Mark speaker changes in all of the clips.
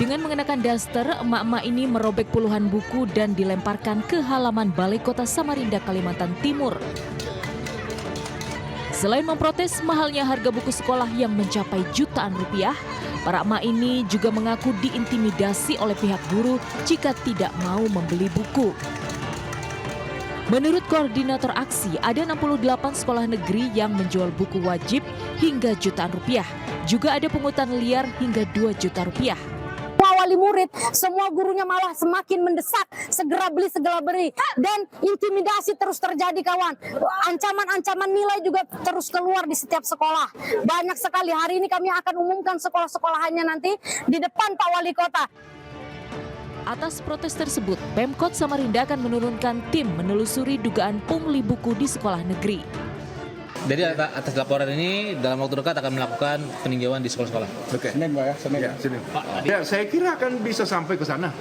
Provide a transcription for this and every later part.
Speaker 1: Dengan mengenakan daster, emak-emak ini merobek puluhan buku dan dilemparkan ke halaman Balai Kota Samarinda, Kalimantan Timur. Selain memprotes mahalnya harga buku sekolah yang mencapai jutaan rupiah, para emak ini juga mengaku diintimidasi oleh pihak guru jika tidak mau membeli buku. Menurut koordinator aksi, ada 68 sekolah negeri yang menjual buku wajib hingga jutaan rupiah. Juga ada pungutan liar hingga 2 juta rupiah.
Speaker 2: Wali murid, semua gurunya malah semakin mendesak, segera beli, dan intimidasi terus terjadi, kawan. Ancaman-ancaman nilai juga terus keluar di setiap sekolah. Banyak sekali. Hari ini kami akan umumkan sekolah-sekolahannya nanti di depan Pak Wali Kota.
Speaker 1: Atas protes tersebut, Pemkot Samarinda akan menurunkan tim menelusuri dugaan pungli buku di sekolah negeri.
Speaker 3: Jadi atas laporan ini dalam waktu dekat akan melakukan peninjauan di sekolah-sekolah.
Speaker 4: Oke.
Speaker 5: Senin, Pak ya, Senin.
Speaker 4: Ya, Senin. Ya, saya kira akan bisa sampai ke sana.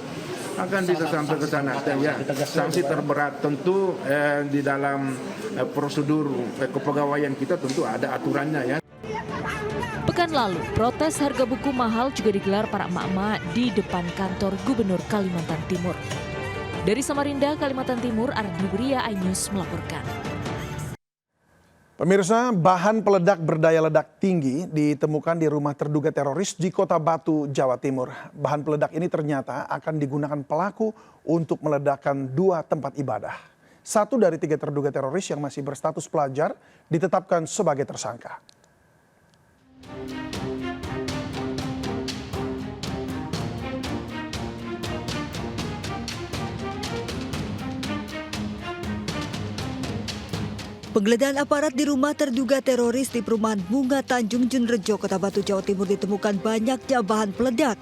Speaker 4: Ya, sanksi terberat tentu di dalam prosedur kepegawaian kita tentu ada aturannya ya.
Speaker 1: Pekan lalu, protes harga buku mahal juga digelar para emak-emak di depan kantor Gubernur Kalimantan Timur. Dari Samarinda, Kalimantan Timur, Ardi Bria, iNews melaporkan.
Speaker 6: Pemirsa, bahan peledak berdaya ledak tinggi ditemukan di rumah terduga teroris di Kota Batu, Jawa Timur. Bahan peledak ini ternyata akan digunakan pelaku untuk meledakkan 2 tempat ibadah. 1 dari 3 terduga teroris yang masih berstatus pelajar ditetapkan sebagai tersangka.
Speaker 7: Penggeledahan aparat di rumah terduga teroris di perumahan Bunga Tanjung Jenrejo, Kota Batu, Jawa Timur ditemukan banyaknya bahan peledak.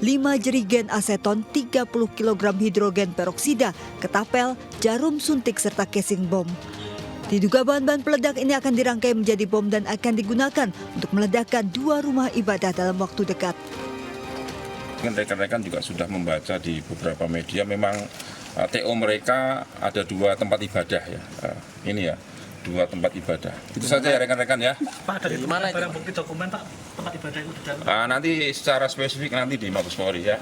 Speaker 7: 5 jerigen aseton, 30 kg hidrogen peroksida, ketapel, jarum suntik, serta casing bom. Diduga bahan-bahan peledak ini akan dirangkai menjadi bom dan akan digunakan untuk meledakkan 2 rumah ibadah dalam waktu dekat.
Speaker 8: Rekan-rekan juga sudah membaca di beberapa media, memang TO mereka ada 2 tempat ibadah ya. Ini ya, 2 tempat ibadah. Itu saja ya rekan-rekan ya.
Speaker 5: Pak, dari mana barang bukti dokumen Pak tempat ibadah itu?
Speaker 8: Nanti secara spesifik nanti di Mabes Polri ya.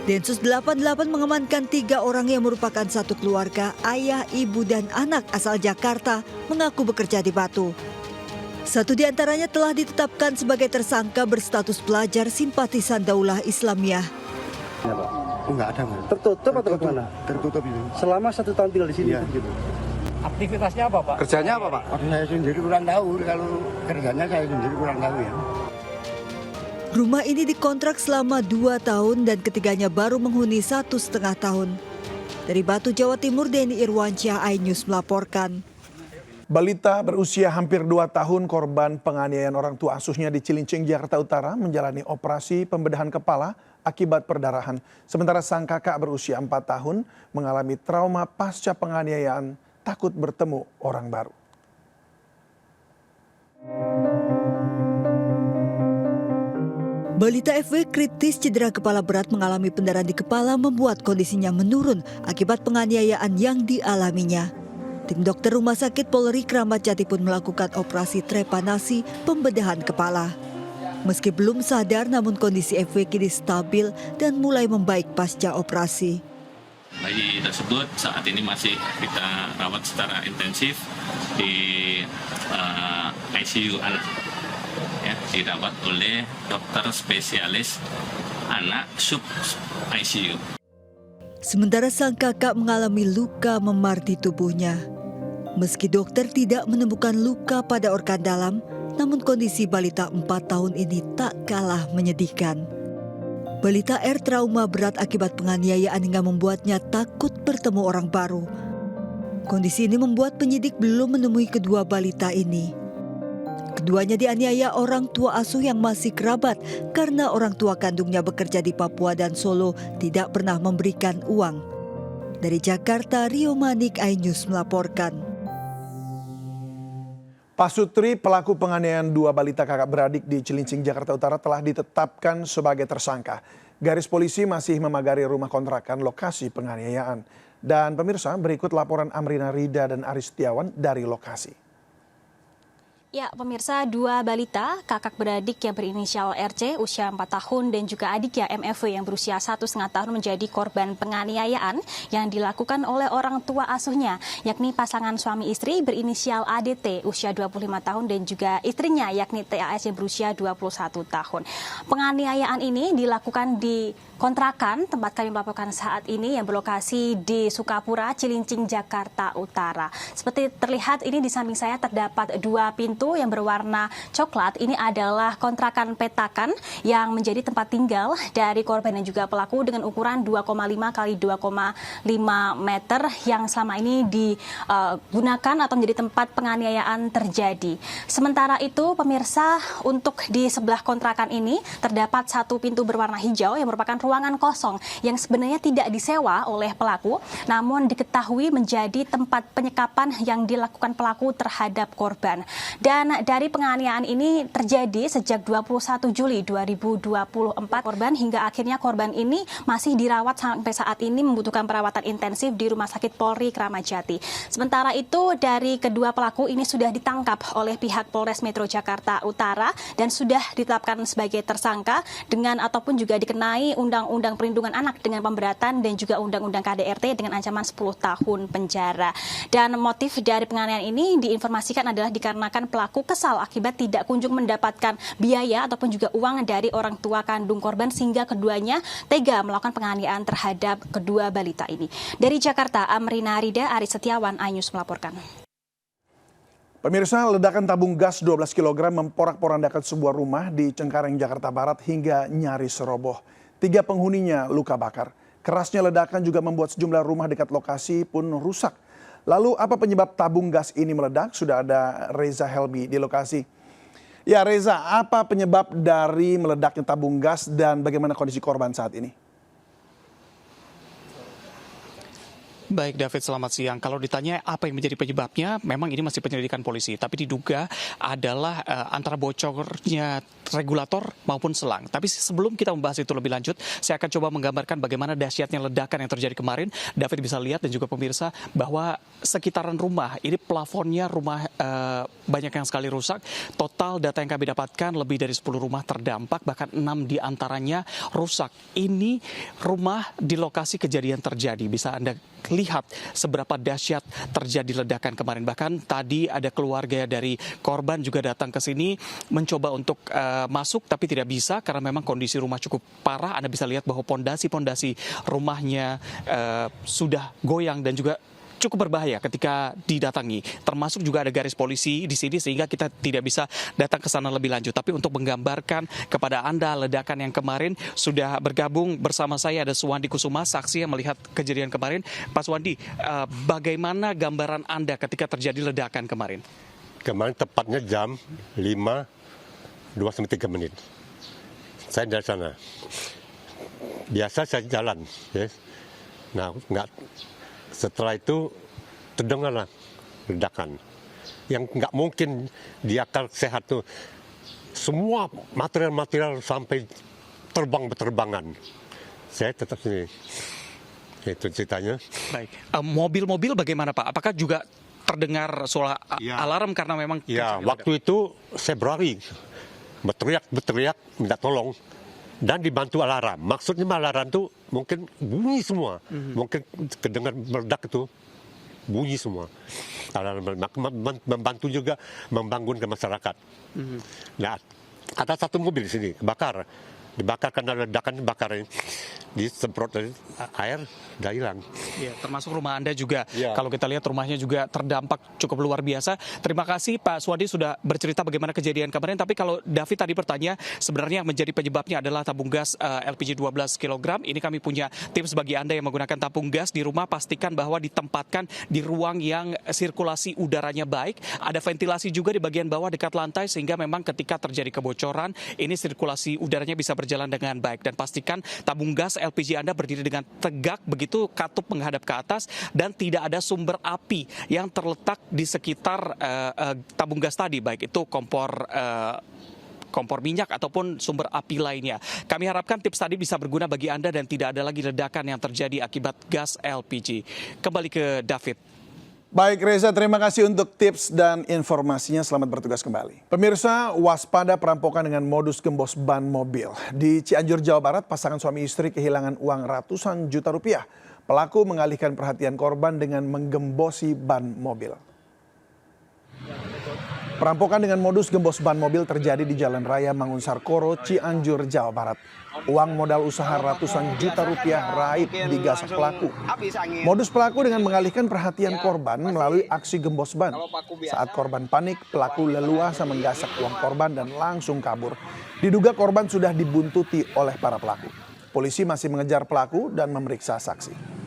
Speaker 7: Densus 88 mengamankan 3 orang yang merupakan satu keluarga, ayah, ibu, dan anak asal Jakarta, mengaku bekerja di Batu. 1 di antaranya telah ditetapkan sebagai tersangka berstatus pelajar simpatisan Daulah Islamiyah.
Speaker 9: Enggak ada, Mas.
Speaker 5: Tertutup atau bagaimana?
Speaker 9: Tertutup itu.
Speaker 5: Selama 1 tahun tinggal di sini.
Speaker 9: Iya.
Speaker 5: Gitu. Aktivitasnya apa, Pak?
Speaker 9: Kerjanya apa, Pak? Saya sendiri kurang tahu. Kalau kerjanya saya sendiri kurang tahu ya.
Speaker 7: Rumah ini dikontrak selama 2 tahun dan ketiganya baru menghuni 1,5 tahun. Dari Batu, Jawa Timur, Denny Irwansyah, iNews melaporkan.
Speaker 6: Balita berusia hampir 2 tahun korban penganiayaan orang tua asuhnya di Cilincing, Jakarta Utara menjalani operasi pembedahan kepala akibat perdarahan. Sementara sang kakak berusia 4 tahun mengalami trauma pasca penganiayaan, takut bertemu orang baru.
Speaker 7: Balita FW kritis cedera kepala berat, mengalami pendarahan di kepala membuat kondisinya menurun akibat penganiayaan yang dialaminya. Tim dokter Rumah Sakit Polri Kramat Jati pun melakukan operasi trepanasi pembedahan kepala. Meski belum sadar, namun kondisi FW kini stabil dan mulai membaik pasca operasi.
Speaker 10: Bayi tersebut saat ini masih kita rawat secara intensif di ICU anak. Ya, dirawat oleh dokter spesialis anak sub ICU.
Speaker 7: Sementara sang kakak mengalami luka memar di tubuhnya. Meski dokter tidak menemukan luka pada organ dalam, namun kondisi balita 4 tahun ini tak kalah menyedihkan. Balita R trauma berat akibat penganiayaan hingga membuatnya takut bertemu orang baru. Kondisi ini membuat penyidik belum menemui kedua balita ini. Keduanya dianiaya orang tua asuh yang masih kerabat karena orang tua kandungnya bekerja di Papua dan Solo tidak pernah memberikan uang. Dari Jakarta, Rio Manik, iNews melaporkan.
Speaker 6: Pasutri, pelaku penganiayaan 2 balita kakak beradik di Cilincing, Jakarta Utara telah ditetapkan sebagai tersangka. Garis polisi masih memagari rumah kontrakan lokasi penganiayaan. Dan pemirsa, berikut laporan Amrina Rida dan Aris Setiawan dari lokasi.
Speaker 11: Ya, pemirsa, dua balita, kakak beradik yang berinisial RC usia 4 tahun dan juga adiknya MFW yang berusia 1,5 tahun menjadi korban penganiayaan yang dilakukan oleh orang tua asuhnya, yakni pasangan suami istri berinisial ADT usia 25 tahun dan juga istrinya yakni TAS yang berusia 21 tahun. Penganiayaan ini dilakukan di kontrakan tempat kami melaporkan saat ini yang berlokasi di Sukapura, Cilincing, Jakarta Utara. Seperti terlihat ini di samping saya terdapat dua pintu yang berwarna coklat. Ini adalah kontrakan petakan yang menjadi tempat tinggal dari korban dan juga pelaku dengan ukuran 2,5 kali 2,5 meter yang selama ini digunakan atau menjadi tempat penganiayaan terjadi. Sementara itu, pemirsa, untuk di sebelah kontrakan ini terdapat satu pintu berwarna hijau yang merupakan ruangan kosong yang sebenarnya tidak disewa oleh pelaku, namun diketahui menjadi tempat penyekapan yang dilakukan pelaku terhadap korban. Dan dari penganiayaan ini terjadi sejak 21 Juli 2024 korban hingga akhirnya korban ini masih dirawat sampai saat ini membutuhkan perawatan intensif di Rumah Sakit Polri Kramat Jati. Sementara itu dari kedua pelaku ini sudah ditangkap oleh pihak Polres Metro Jakarta Utara dan sudah ditetapkan sebagai tersangka dengan ataupun juga dikenai Undang-Undang Perlindungan Anak dengan pemberatan dan juga Undang-Undang KDRT dengan ancaman 10 tahun penjara. Dan motif dari penganiayaan ini diinformasikan adalah dikarenakan pelaku kesal akibat tidak kunjung mendapatkan biaya ataupun juga uang dari orang tua kandung korban sehingga keduanya tega melakukan penganiayaan terhadap kedua balita ini. Dari Jakarta, Amrina Rida, Aris Setiawan, iNews melaporkan.
Speaker 6: Pemirsa, ledakan tabung gas 12 kg memporak-porandakan sebuah rumah di Cengkareng, Jakarta Barat hingga nyaris roboh. 3 penghuninya luka bakar. Kerasnya ledakan juga membuat sejumlah rumah dekat lokasi pun rusak. Lalu apa penyebab tabung gas ini meledak? Sudah ada Reza Helmi di lokasi. Ya Reza, apa penyebab dari meledaknya tabung gas dan bagaimana kondisi korban saat ini?
Speaker 5: Baik David, selamat siang. Kalau ditanya apa yang menjadi penyebabnya, memang ini masih penyelidikan polisi. Tapi diduga adalah antara bocornya regulator maupun selang. Tapi sebelum kita membahas itu lebih lanjut, saya akan coba menggambarkan bagaimana dahsyatnya ledakan yang terjadi kemarin. David bisa lihat dan juga pemirsa bahwa sekitaran rumah, ini plafonnya rumah banyak yang sekali rusak. Total data yang kami dapatkan lebih dari 10 rumah terdampak, bahkan 6 diantaranya rusak. Ini rumah di lokasi kejadian terjadi. Bisa Anda lihat seberapa dahsyat terjadi ledakan kemarin. Bahkan tadi ada keluarga dari korban juga datang ke sini mencoba untuk masuk tapi tidak bisa karena memang kondisi rumah cukup parah. Anda bisa lihat bahwa pondasi-pondasi rumahnya sudah goyang dan juga cukup berbahaya ketika didatangi. Termasuk juga ada garis polisi di sini sehingga kita tidak bisa datang ke sana lebih lanjut. Tapi untuk menggambarkan kepada Anda ledakan yang kemarin sudah bergabung bersama saya ada Suwandi Kusuma, saksi yang melihat kejadian kemarin. Pak Suwandi, bagaimana gambaran Anda ketika terjadi ledakan kemarin?
Speaker 12: Kemarin tepatnya jam 5:2-3 menit. Saya dari sana. Biasa saya jalan, ya. Nah, setelah itu terdengarlah ledakan yang nggak mungkin di akal sehat tuh. Semua material-material sampai berterbangan. Saya tetap sini. Itu ceritanya. Baik.
Speaker 5: Mobil-mobil bagaimana Pak? Apakah juga terdengar suara alarm karena memang?
Speaker 12: Ya, waktu itu saya berlari, berteriak minta tolong. Dan dibantu alarm. Maksudnya alarm itu mungkin bunyi semua. Mungkin kedengar meledak itu bunyi semua. Alarm membantu juga membangun ke masyarakat. Nah, ada satu mobil di sini dibakar karena ledakan bakar disemprot dari air, udah hilang.
Speaker 5: Ya, termasuk rumah Anda juga. Ya. Kalau kita lihat rumahnya juga terdampak cukup luar biasa. Terima kasih Pak Suwandi sudah bercerita bagaimana kejadian kemarin. Tapi kalau David tadi bertanya, sebenarnya yang menjadi penyebabnya adalah tabung gas LPG 12 kg. Ini kami punya tips bagi Anda yang menggunakan tabung gas di rumah. Pastikan bahwa ditempatkan di ruang yang sirkulasi udaranya baik. Ada ventilasi juga di bagian bawah dekat lantai sehingga memang ketika terjadi kebocoran, ini sirkulasi udaranya bisa berjalan dengan baik. Dan pastikan tabung gas LPG Anda berdiri dengan tegak, begitu katup menghadap ke atas dan tidak ada sumber api yang terletak di sekitar tabung gas tadi, baik itu kompor minyak ataupun sumber api lainnya. Kami harapkan tips tadi bisa berguna bagi Anda dan tidak ada lagi ledakan yang terjadi akibat gas LPG. Kembali ke David.
Speaker 6: Baik Reza, terima kasih untuk tips dan informasinya. Selamat bertugas kembali. Pemirsa, waspada perampokan dengan modus gembos ban mobil. Di Cianjur, Jawa Barat, pasangan suami istri kehilangan uang ratusan juta rupiah. Pelaku mengalihkan perhatian korban dengan menggembosi ban mobil. Perampokan dengan modus gembos ban mobil terjadi di Jalan Raya Mangunsarkoro, Cianjur, Jawa Barat. Uang modal usaha ratusan juta rupiah raib digasak pelaku. Modus pelaku dengan mengalihkan perhatian korban melalui aksi gembos ban. Saat korban panik, pelaku leluasa menggasak uang korban dan langsung kabur. Diduga korban sudah dibuntuti oleh para pelaku. Polisi masih mengejar pelaku dan memeriksa saksi.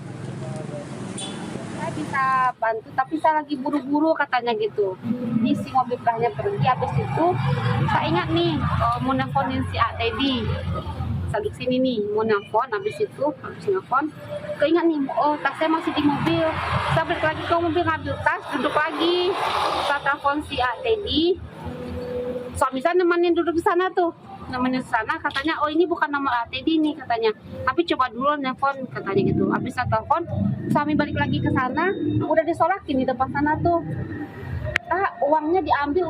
Speaker 13: Bisa bantu, tapi saya lagi buru-buru katanya gitu. Ini si mobil terakhirnya pergi, habis itu saya ingat nih mau nelfonin si A tadi. Saya di sini nih mau nelfon, habis nelfon, keingat nih, oh tas saya masih di mobil. Saya balik lagi ke mobil, ngambil tas, duduk lagi. Saya telepon si A tadi. Suami saya nemenin duduk di sana tuh. Namanya sana katanya, oh ini bukan nama ATD nih katanya, tapi coba dulu nelfon katanya gitu. Habis saya telepon, suami balik lagi ke sana, udah disolakin di depan sana tuh. Uangnya diambil.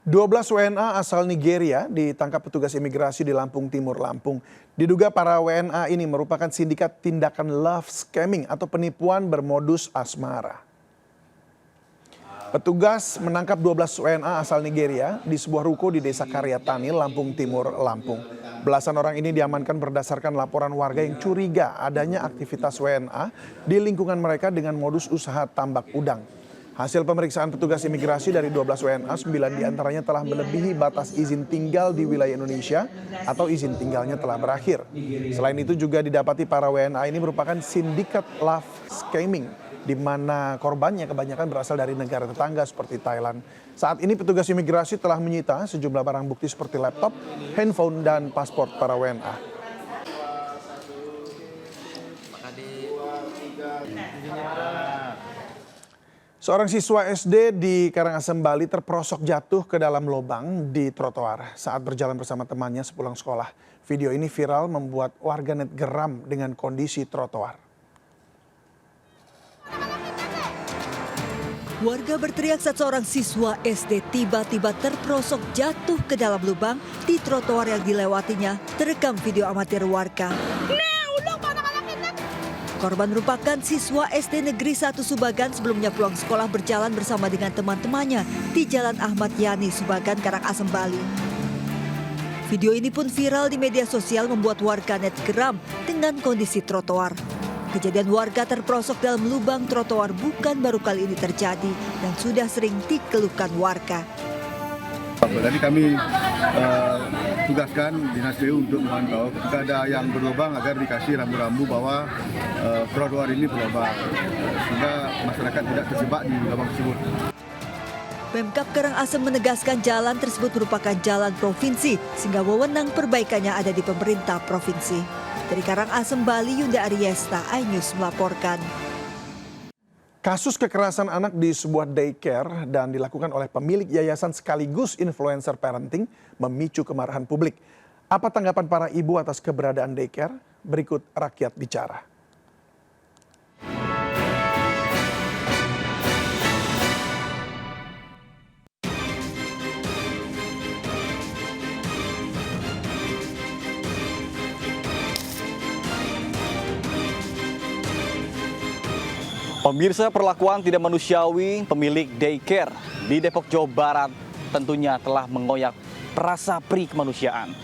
Speaker 6: 12 WNA asal Nigeria ditangkap petugas imigrasi di Lampung Timur, Lampung. Diduga para WNA ini merupakan sindikat tindakan love scamming atau penipuan bermodus asmara. Petugas menangkap 12 WNA asal Nigeria di sebuah ruko di Desa Karyatani, Lampung Timur, Lampung. Belasan orang ini diamankan berdasarkan laporan warga yang curiga adanya aktivitas WNA di lingkungan mereka dengan modus usaha tambak udang. Hasil pemeriksaan petugas imigrasi dari 12 WNA, 9 diantaranya telah melebihi batas izin tinggal di wilayah Indonesia atau izin tinggalnya telah berakhir. Selain itu juga didapati para WNA ini merupakan sindikat love scamming, di mana korbannya kebanyakan berasal dari negara tetangga seperti Thailand. Saat ini petugas imigrasi telah menyita sejumlah barang bukti seperti laptop, handphone, dan paspor para WNA. Seorang siswa SD di Karangasem, Bali terperosok jatuh ke dalam lubang di trotoar saat berjalan bersama temannya sepulang sekolah. Video ini viral membuat warganet geram dengan kondisi trotoar.
Speaker 7: Warga berteriak saat seorang siswa SD tiba-tiba terperosok jatuh ke dalam lubang di trotoar yang dilewatinya, terekam video amatir warga. Korban merupakan siswa SD Negeri 1 Subagan sebelumnya pulang sekolah berjalan bersama dengan teman-temannya di Jalan Ahmad Yani, Subagan, Karangasem, Bali. Video ini pun viral di media sosial membuat warganet geram dengan kondisi trotoar. Kejadian warga terperosok dalam lubang trotoar bukan baru kali ini terjadi dan sudah sering dikeluhkan warga.
Speaker 14: Jadi kami tugaskan Dinas PU untuk memantau ketika ada yang berlubang agar dikasih rambu-rambu bahwa trotoar ini berlubang sehingga masyarakat tidak terjebak di lubang tersebut.
Speaker 7: Pemkab Karangasem menegaskan jalan tersebut merupakan jalan provinsi sehingga wewenang perbaikannya ada di pemerintah provinsi. Dari Karangasem, Bali, Yunda Ariesta, iNews melaporkan.
Speaker 6: Kasus kekerasan anak di sebuah daycare dan dilakukan oleh pemilik yayasan sekaligus influencer parenting memicu kemarahan publik. Apa tanggapan para ibu atas keberadaan daycare? Berikut Rakyat Bicara.
Speaker 15: Pemirsa, perlakuan tidak manusiawi pemilik daycare di Depok, Jawa Barat tentunya telah mengoyak perasa peri kemanusiaan.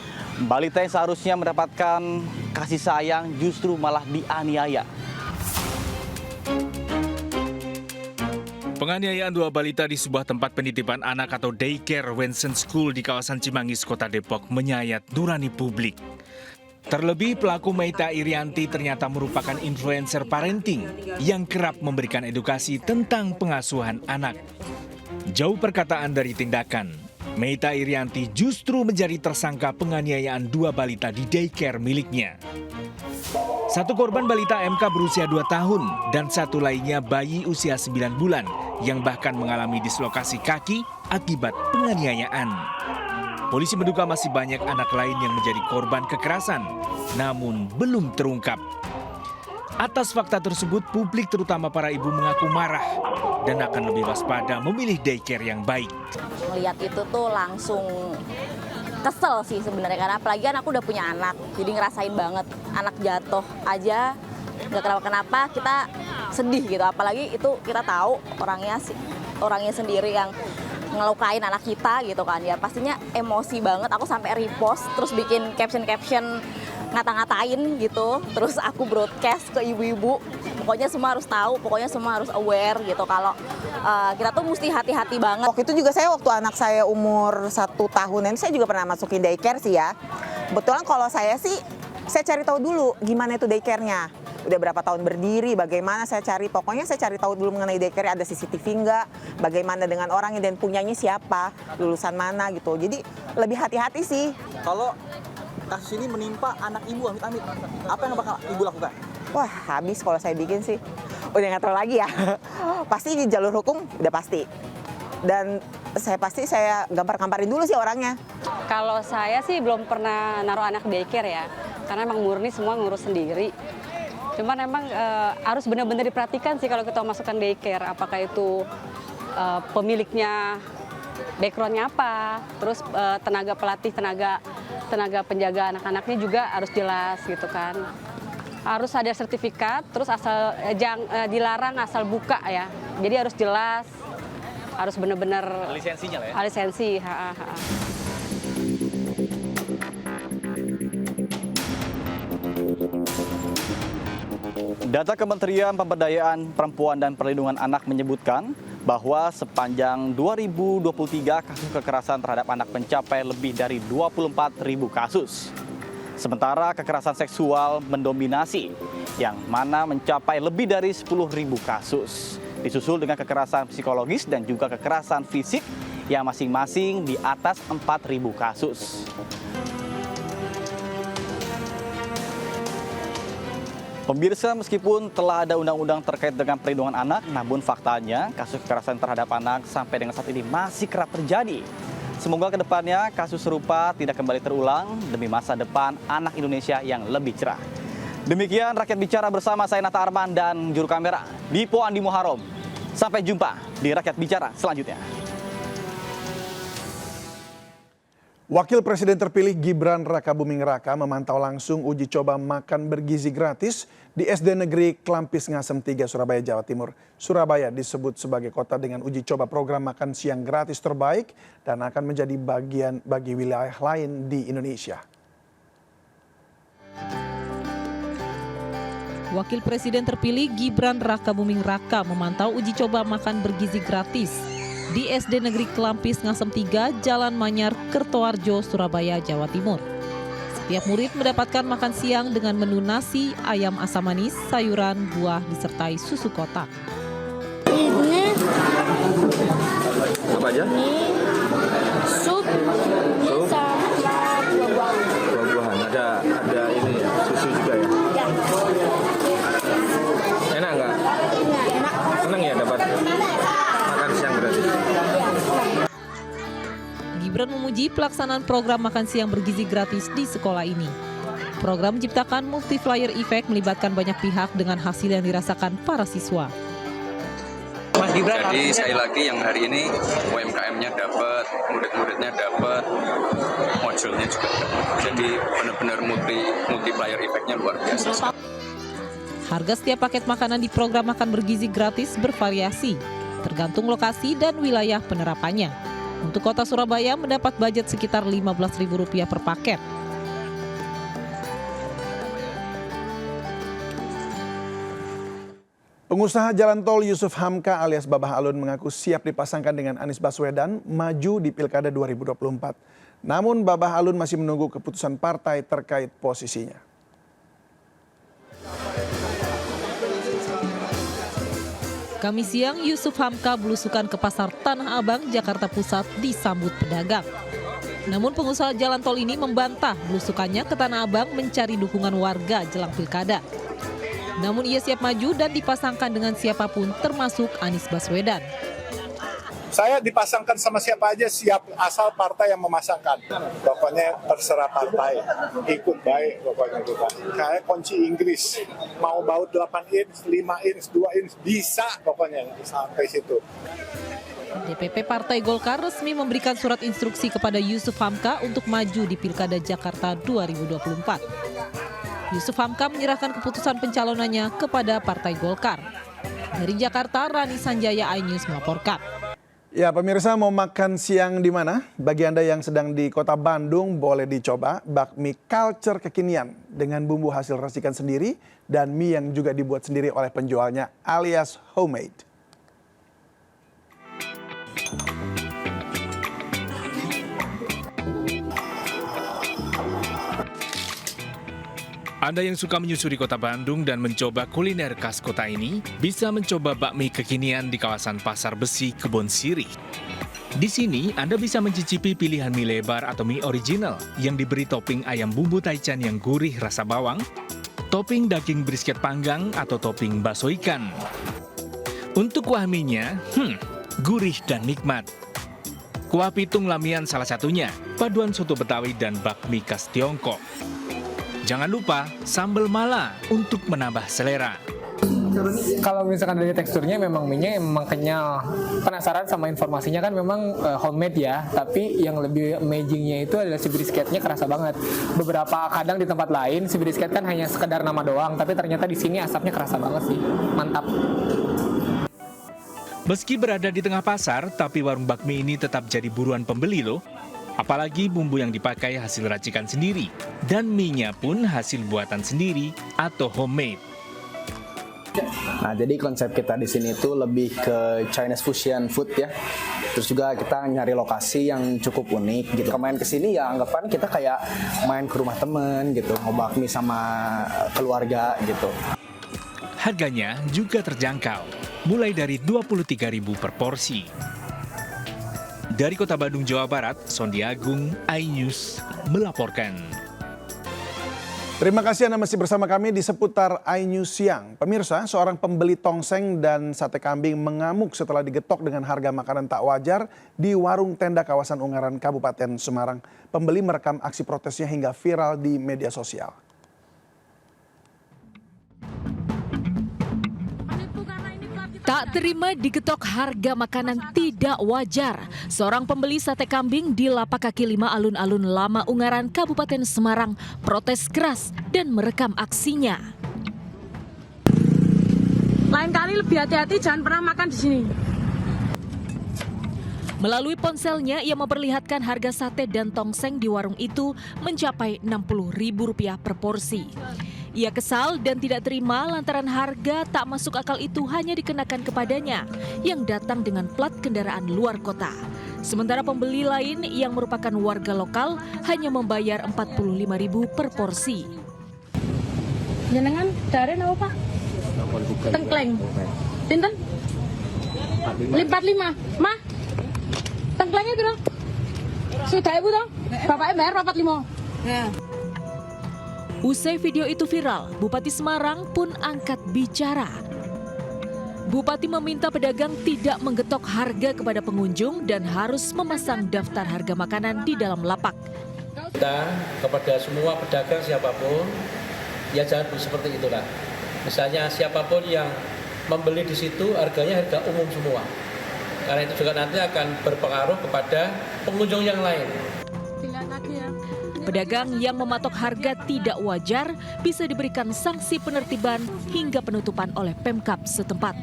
Speaker 15: Balita yang seharusnya mendapatkan kasih sayang justru malah dianiaya.
Speaker 16: Penganiayaan dua balita di sebuah tempat penitipan anak atau daycare Wensen School di kawasan Cimanggis, Kota Depok menyayat nurani publik. Terlebih pelaku Meita Irianti ternyata merupakan influencer parenting yang kerap memberikan edukasi tentang pengasuhan anak. Jauh perkataan dari tindakan, Meita Irianti justru menjadi tersangka penganiayaan dua balita di daycare miliknya. Satu korban balita MK berusia 2 tahun dan satu lainnya bayi usia 9 bulan yang bahkan mengalami dislokasi kaki akibat penganiayaan. Polisi menduga masih banyak anak lain yang menjadi korban kekerasan, namun belum terungkap. Atas fakta tersebut, publik terutama para ibu mengaku marah dan akan lebih waspada memilih daycare yang baik.
Speaker 17: Melihat itu tuh langsung kesel sih sebenarnya, karena apalagi kan aku udah punya anak, jadi ngerasain banget anak jatuh aja nggak kenapa-kenapa kita sedih gitu, apalagi itu kita tahu orangnya sendiri yang ngelukain anak kita gitu kan, ya pastinya emosi banget. Aku sampai repost terus bikin caption ngata-ngatain gitu, terus aku broadcast ke ibu-ibu, pokoknya semua harus tahu, pokoknya semua harus aware gitu kalau kita tuh mesti hati-hati banget.
Speaker 18: Waktu itu juga waktu anak saya umur 1 tahunan, saya juga pernah masukin daycare sih ya. Kebetulan kalau saya cari tahu dulu gimana itu daycare-nya. Udah berapa tahun berdiri, bagaimana pokoknya saya cari tahu dulu mengenai daycare, ada CCTV enggak, bagaimana dengan orangnya dan punyanya siapa, lulusan mana gitu. Jadi lebih hati-hati sih.
Speaker 15: Kalau kasus ini menimpa anak ibu amit-amit, apa yang bakal ibu lakukan?
Speaker 18: Wah, habis kalau saya bikin sih. Udah nggak tahu lagi ya. Pasti di jalur hukum udah pasti. Dan saya gampar-gamparin dulu sih orangnya.
Speaker 19: Kalau saya sih belum pernah naruh anak daycare ya. Karena emang murni semua ngurus sendiri. Cuman emang harus benar-benar diperhatikan sih kalau kita masukkan daycare. Apakah itu pemiliknya background-nya apa, terus tenaga pelatih, tenaga penjaga anak-anaknya juga harus jelas gitu kan. Harus ada sertifikat, terus dilarang asal buka ya. Jadi harus jelas, harus benar-benar
Speaker 15: lisensinya lah ya.
Speaker 19: Lisensi.
Speaker 15: Data Kementerian Pemberdayaan Perempuan dan Perlindungan Anak menyebutkan bahwa sepanjang 2023 kasus kekerasan terhadap anak mencapai lebih dari 24.000 kasus. Sementara kekerasan seksual mendominasi, yang mana mencapai lebih dari 10.000 kasus. Disusul dengan kekerasan psikologis dan juga kekerasan fisik yang masing-masing di atas 4.000 kasus. Pemirsa, meskipun telah ada undang-undang terkait dengan perlindungan anak, namun faktanya kasus kekerasan terhadap anak sampai dengan saat ini masih kerap terjadi. Semoga kedepannya kasus serupa tidak kembali terulang demi masa depan anak Indonesia yang lebih cerah. Demikian Rakyat Bicara bersama saya Nata Arman dan juru kamera Dipo Andi Muharom. Sampai jumpa di Rakyat Bicara selanjutnya.
Speaker 6: Wakil Presiden terpilih Gibran Rakabuming Raka memantau langsung uji coba makan bergizi gratis di SD Negeri Klampis Ngasem 3, Surabaya, Jawa Timur. Surabaya disebut sebagai kota dengan uji coba program makan siang gratis terbaik dan akan menjadi bagian bagi wilayah lain di Indonesia.
Speaker 1: Wakil Presiden terpilih Gibran Rakabuming Raka memantau uji coba makan bergizi gratis di SD Negeri Klampis Ngasem 3, Jalan Manyar, Kertoarjo, Surabaya, Jawa Timur. Setiap murid mendapatkan makan siang dengan menu nasi, ayam asam manis, sayuran, buah, disertai susu kotak.
Speaker 20: Ini
Speaker 8: apa aja?
Speaker 20: Ini sup, sama
Speaker 8: Buah-buahan. Ada ini ya, susu juga ya?
Speaker 20: Ya.
Speaker 8: Enak nggak?
Speaker 20: Enak.
Speaker 8: Senang ya dapat makan siang gratis?
Speaker 1: Gibran memuji pelaksanaan program makan siang bergizi gratis di sekolah ini. Program menciptakan multiplier effect melibatkan banyak pihak dengan hasil yang dirasakan para siswa.
Speaker 21: Jadi sekali lagi yang hari ini UMKM-nya dapat, murid-muridnya dapat, modulnya juga dapat. Jadi benar-benar multiplier effect-nya luar biasa.
Speaker 1: Harga setiap paket makanan di program makan bergizi gratis bervariasi, tergantung lokasi dan wilayah penerapannya. Untuk kota Surabaya mendapat budget sekitar Rp15.000 per paket.
Speaker 6: Pengusaha jalan tol Yusuf Hamka alias Babah Alun mengaku siap dipasangkan dengan Anies Baswedan maju di Pilkada 2024. Namun Babah Alun masih menunggu keputusan partai terkait posisinya.
Speaker 1: Kamis siang, Yusuf Hamka belusukan ke Pasar Tanah Abang, Jakarta Pusat disambut pedagang. Namun pengusaha jalan tol ini membantah belusukannya ke Tanah Abang mencari dukungan warga jelang Pilkada. Namun ia siap maju dan dipasangkan dengan siapapun termasuk Anies Baswedan.
Speaker 2: Saya dipasangkan sama siapa aja siap, asal partai yang memasangkan. Pokoknya terserah partai, ikut baik pokoknya kita. Kayak kunci Inggris, mau baut 8 inch, 5 inch, 2 inch, bisa pokoknya sampai situ.
Speaker 22: DPP Partai Golkar resmi memberikan surat instruksi kepada Yusuf Hamka untuk maju di Pilkada Jakarta 2024. Yusuf Hamka menyerahkan keputusan pencalonannya kepada Partai Golkar. Dari Jakarta, Rani Sanjaya, iNews melaporkan.
Speaker 6: Ya, pemirsa, mau makan siang di mana? Bagi Anda yang sedang di kota Bandung, boleh dicoba bakmi culture kekinian dengan bumbu hasil racikan sendiri dan mie yang juga dibuat sendiri oleh penjualnya alias homemade.
Speaker 16: Anda yang suka menyusuri kota Bandung dan mencoba kuliner khas kota ini, bisa mencoba bakmi kekinian di kawasan Pasar Besi Kebon Sirih. Di sini, Anda bisa mencicipi pilihan mie lebar atau mie original yang diberi topping ayam bumbu taichan yang gurih rasa bawang, topping daging brisket panggang atau topping bakso ikan. Untuk kuah mie-nya, gurih dan nikmat. Kuah pitung lamian salah satunya, paduan soto Betawi dan bakmi khas Tiongkok. Jangan lupa sambal mala untuk menambah selera.
Speaker 23: Kalau misalkan dari teksturnya memang mie-nya memang kenyal. Penasaran sama informasinya kan memang homemade ya, tapi yang lebih amazing-nya itu adalah si brisketnya kerasa banget. Beberapa kadang di tempat lain si brisket kan hanya sekedar nama doang, tapi ternyata di sini asapnya kerasa banget sih. Mantap.
Speaker 16: Meski berada di tengah pasar, tapi warung bakmi ini tetap jadi buruan pembeli loh. Apalagi bumbu yang dipakai hasil racikan sendiri, dan mie-nya pun hasil buatan sendiri atau homemade.
Speaker 24: Nah, jadi konsep kita di sini tuh lebih ke Chinese fusion food ya. Terus juga kita nyari lokasi yang cukup unik gitu. Main ke sini ya anggapan kita kayak main ke rumah temen gitu, mau bakmi sama keluarga gitu.
Speaker 16: Harganya juga terjangkau, mulai dari Rp23.000 per porsi. Dari Kota Bandung, Jawa Barat, Sondi Agung, iNews melaporkan.
Speaker 6: Terima kasih Anda masih bersama kami di seputar iNews Siang. Pemirsa, seorang pembeli tongseng dan sate kambing mengamuk setelah digetok dengan harga makanan tak wajar di warung tenda kawasan Ungaran, Kabupaten Semarang. Pembeli merekam aksi protesnya hingga viral di media sosial.
Speaker 1: Tak terima digetok harga makanan tidak wajar. Seorang pembeli sate kambing di lapak kaki 5 alun-alun Lama Ungaran, Kabupaten Semarang protes keras dan merekam aksinya.
Speaker 25: Lain kali lebih hati-hati, jangan pernah makan di sini.
Speaker 1: Melalui ponselnya, ia memperlihatkan harga sate dan tongseng di warung itu mencapai Rp60.000 per porsi. Ia kesal dan tidak terima lantaran harga tak masuk akal itu hanya dikenakan kepadanya yang datang dengan plat kendaraan luar kota. Sementara pembeli lain yang merupakan warga lokal hanya membayar Rp45.000 per porsi.
Speaker 25: Jenengan dari apa Pak? Tengkleng. Pinten? 45. Mah? Tengklengnya itu dong? Sudah ibu dong? Bapaknya bayar 45. Ya.
Speaker 1: Usai video itu viral, Bupati Semarang pun angkat bicara. Bupati meminta pedagang tidak menggetok harga kepada pengunjung dan harus memasang daftar harga makanan di dalam lapak.
Speaker 26: Kita kepada semua pedagang siapapun, ya jangan seperti itulah. Misalnya siapapun yang membeli di situ harganya harga umum semua. Karena itu juga nanti akan berpengaruh kepada pengunjung yang lain.
Speaker 1: Pedagang yang mematok harga tidak wajar bisa diberikan sanksi penertiban hingga penutupan oleh Pemkab setempat.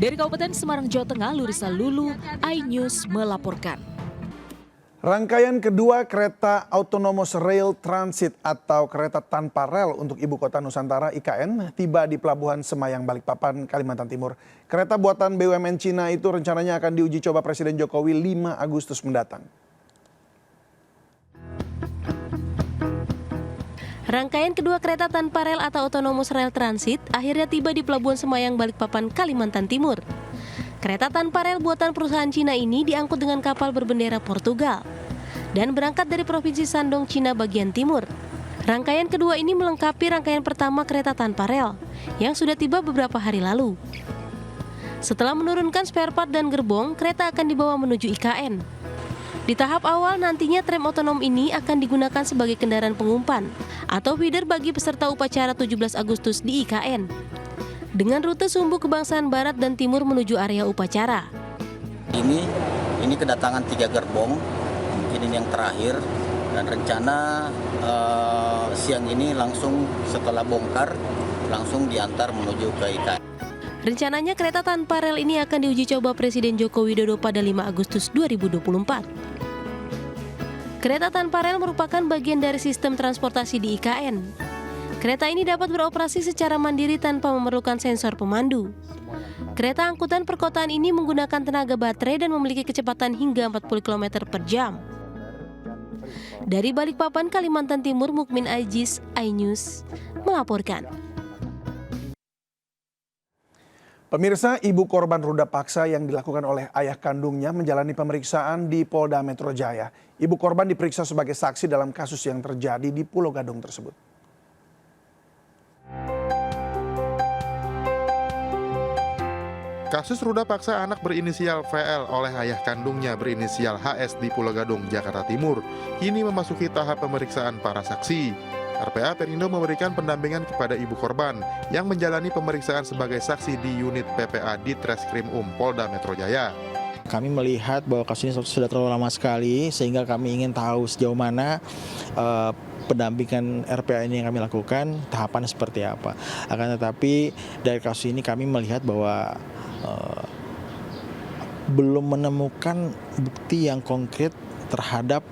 Speaker 1: Dari Kabupaten Semarang, Jawa Tengah, Lurisa Lulu, iNews melaporkan.
Speaker 6: Rangkaian kedua kereta Autonomous Rail Transit atau kereta tanpa rel untuk Ibu Kota Nusantara IKN tiba di Pelabuhan Semayang, Balikpapan, Kalimantan Timur. Kereta buatan BUMN Cina itu rencananya akan diuji coba Presiden Jokowi 5 Agustus mendatang.
Speaker 27: Rangkaian kedua kereta tanpa rel atau Autonomous Rail Transit akhirnya tiba di Pelabuhan Semayang, Balikpapan, Kalimantan Timur. Kereta tanpa rel buatan perusahaan Cina ini diangkut dengan kapal berbendera Portugal dan berangkat dari Provinsi Shandong, Cina bagian timur. Rangkaian kedua ini melengkapi rangkaian pertama kereta tanpa rel yang sudah tiba beberapa hari lalu. Setelah menurunkan spare part dan gerbong, kereta akan dibawa menuju IKN. Di tahap awal nantinya tram otonom ini akan digunakan sebagai kendaraan pengumpan atau feeder bagi peserta upacara 17 Agustus di IKN. Dengan rute sumbu kebangsaan Barat dan Timur menuju area upacara.
Speaker 3: Ini kedatangan 3 gerbong, mungkin ini yang terakhir, dan rencana siang ini langsung setelah bongkar langsung diantar menuju ke IKN.
Speaker 27: Rencananya kereta tanpa rel ini akan diuji coba Presiden Joko Widodo pada 5 Agustus 2024. Kereta tanpa rel merupakan bagian dari sistem transportasi di IKN. Kereta ini dapat beroperasi secara mandiri tanpa memerlukan sensor pemandu. Kereta angkutan perkotaan ini menggunakan tenaga baterai dan memiliki kecepatan hingga 40 km per jam. Dari Balikpapan, Kalimantan Timur, Mukmin Ajis, iNews melaporkan.
Speaker 6: Pemirsa, ibu korban ruda paksa yang dilakukan oleh ayah kandungnya menjalani pemeriksaan di Polda Metro Jaya. Ibu korban diperiksa sebagai saksi dalam kasus yang terjadi di Pulau Gadung tersebut.
Speaker 4: Kasus ruda paksa anak berinisial VL oleh ayah kandungnya berinisial HS di Pulau Gadung, Jakarta Timur, kini memasuki tahap pemeriksaan para saksi. RPA Perindo memberikan pendampingan kepada ibu korban yang menjalani pemeriksaan sebagai saksi di unit PPA di Treskrim Polda Metro Jaya.
Speaker 5: Kami melihat bahwa kasus ini sudah terlalu lama sekali, sehingga kami ingin tahu sejauh mana pendampingan RPA ini yang kami lakukan, tahapan seperti apa. Akan tetapi dari kasus ini kami melihat bahwa belum menemukan bukti yang konkret terhadap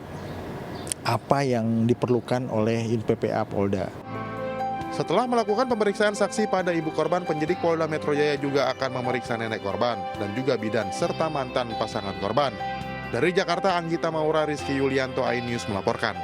Speaker 5: apa yang diperlukan oleh unit PPA Polda.
Speaker 4: Setelah melakukan pemeriksaan saksi pada ibu korban, penyidik Polda Metro Jaya juga akan memeriksa nenek korban dan juga bidan serta mantan pasangan korban. Dari Jakarta, Anggita Maura, Rizky Yulianto, iNews melaporkan.